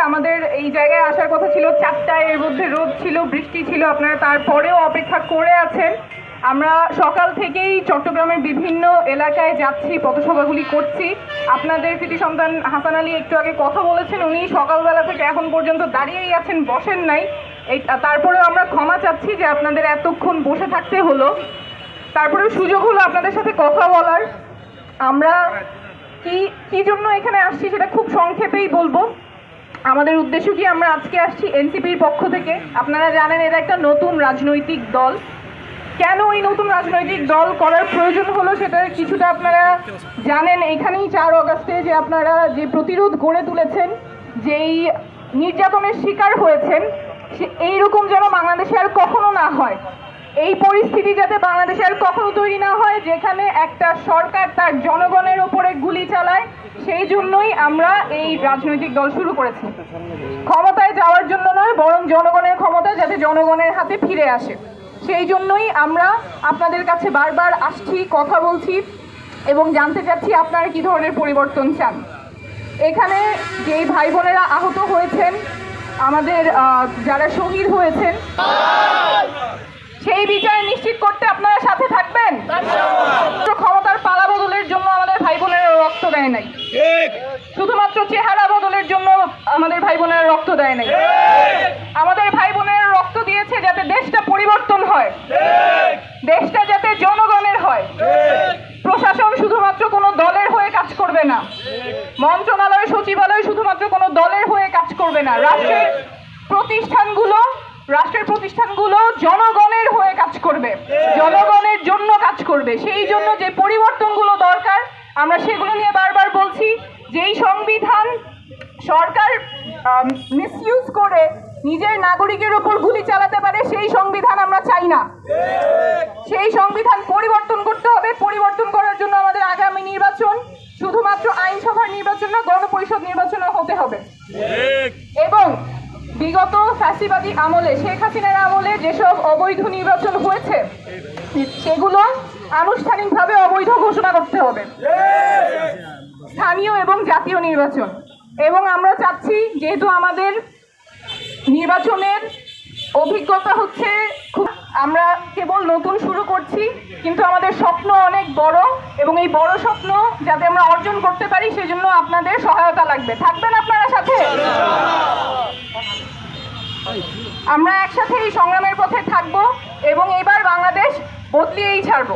আমাদের এই জায়গায় আসার কথা ছিল 4টায়, এর মধ্যে রোদ ছিল, বৃষ্টি ছিল, আপনারা তারপরেও অপেক্ষা করে আছেন। আমরা সকাল থেকেই চট্টগ্রামের বিভিন্ন এলাকায় যাচ্ছি, পথসভাগুলি করছি। আপনাদের কৃতি সন্তান হাসান আলী একটু আগে কথা বলেছেন, উনি সকালবেলা থেকে এখন পর্যন্ত দাঁড়িয়েই আছেন, বসেন নাই। তারপরেও আমরা ক্ষমা চাচ্ছি যে আপনাদের এতক্ষণ বসে থাকতে হলো। তারপরেও সুযোগ হলো আপনাদের সাথে কথা বলার। আমরা কি জন্য এখানে আসছি সেটা খুব সংক্ষেপেই বলবো। আমাদের উদ্দেশ্য কি, আমরা আজকে আসছি এনসিপির পক্ষ থেকে। আপনারা জানেন এটা একটা নতুন রাজনৈতিক দল। কেন এই নতুন রাজনৈতিক দল করার প্রয়োজন হলো সেটা কিছুটা আপনারা জানেন। এখানেই 4 অগাস্টে যে আপনারা যে প্রতিরোধ গড়ে তুলেছেন, যেই নির্যাতনের শিকার হয়েছেন, এইরকম যেন বাংলাদেশে আর কখনো না হয়। এই পরিস্থিতি যাতে বাংলাদেশে আর কখনো তৈরি না হয়, যেখানে একটা সরকার তার জনগণের ওপরে গুলি চালায়, সেই জন্যই আমরা এই রাজনৈতিক দল শুরু করেছি। ক্ষমতায় যাওয়ার জন্য নয়, বরং জনগণের ক্ষমতা যাতে জনগণের হাতে ফিরে আসে, সেই জন্যই আমরা আপনাদের কাছে বারবার আসছি, কথা বলছি এবং জানতে চাচ্ছি আপনারা কি ধরনের পরিবর্তন চান। এখানে যেই ভাই বোনেরা আহত হয়েছেন, আমাদের যারা শহীদ হয়েছেন, সেই বিচার নিশ্চিত করতে আপনারা সাথে থাকবেন। ক্ষমতার পালা বদলের জন্য আমাদের ভাই বোনেরা রক্ত দেয় নাই, শুধুমাত্র চেহারা বদলের জন্য আমাদের ভাই বোনেরা রক্ত দেয় নাই। আমাদের ভাই বোনেরা রক্ত দিয়েছে যাতে দেশটা পরিবর্তন হয়, দেশটা যাতে জনগণের হয়। প্রশাসন শুধুমাত্র কোনো দলের হয়ে কাজ করবে না, মন্ত্রণালয় সচিবালয় শুধুমাত্র কোনো দলের হয়ে কাজ করবে না। রাষ্ট্রের প্রতিষ্ঠানগুলো জনগণের হয়ে কাজ করবে, জনগণের জন্য কাজ করবে। সেই জন্য যে পরিবর্তনগুলো দরকার আমরা সেগুলো নিয়ে বারবার বলছি। যেই সংবিধান সরকার মিসইউজ করে নিজের নাগরিকের উপর গুলি চালাতে পারে, সেই সংবিধান আমরা চাই না। সেই সংবিধান পরিবর্তন করতে হবে। পরিবর্তন করার জন্য আমাদের আগামী নির্বাচন শুধুমাত্র আইনসভার নির্বাচন না, গণপরিষদ নির্বাচনও হতে হবে। এবং বিগত ফ্যাসিবাদী আমলে, শেখ হাসিনার আমলে যেসব অবৈধ নির্বাচন হয়েছে, সেগুলো আনুষ্ঠানিকভাবে অবৈধ ঘোষণা করতে হবে, স্থানীয় এবং জাতীয় নির্বাচন। এবং আমরা চাচ্ছি, যেহেতু আমাদের নির্বাচনের অভিজ্ঞতা হচ্ছে আমরা কেবল নতুন শুরু করছি, কিন্তু আমাদের স্বপ্ন অনেক বড়, এবং এই বড় স্বপ্ন যাতে আমরা অর্জন করতে পারি সেজন্য আপনাদের সহায়তা লাগবে। থাকবেন আপনারা সাথে? আমরা একসাথে এই সংগ্রামের পথে থাকবো এবং এবার বাংলাদেশ বদলিয়েই ছাড়বো।